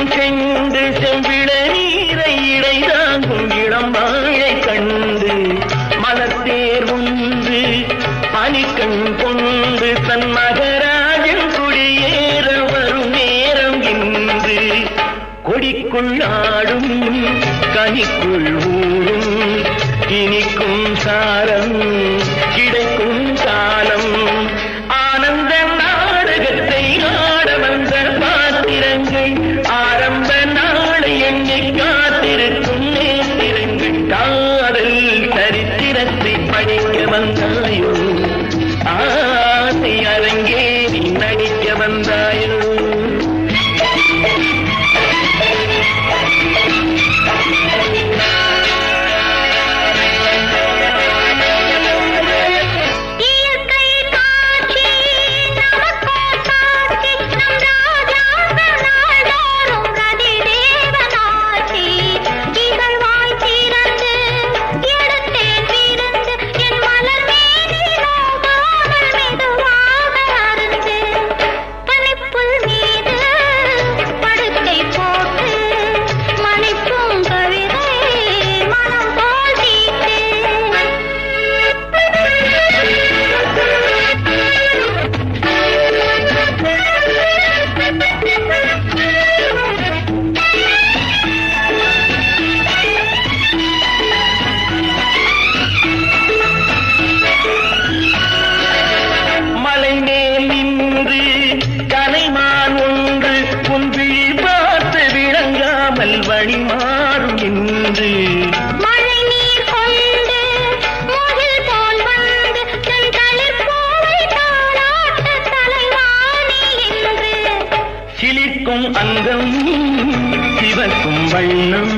cent செம்பிள நீரை இடை தாங்கும் இளம் வாழை கண்டு மலத்தேர் உண்டு பனிக்கண் கொண்டு தன் மகராஜன் குடியேற வரும் நேரம் இன்று கொடிக்குள் ஆடும் கனிக்குள் ஊடும் இனிக்கும் சாரம் கிடைக்கும் காலம் ஆனந்த நாடகத்தை ஆட வந்த பாத்திரங்கள் ஆரம்ப நாளை எண்ணி காத்திருக்கும் நேத்திரங்கள் காதல் சரித்திரத்தை படிக்க வந்தாயோ ஆசை அரங்கேறி நடிக்க வந்தாயோ வழி மாறும் என்று மழை நீர் கொண்டு முகில் போல் வந்து தன் தளிர்ப்பூவை தாளாட்ட தலைவாணி என்று சிலிர்க்கும் அங்கம் சிவக்கும் வண்ணம்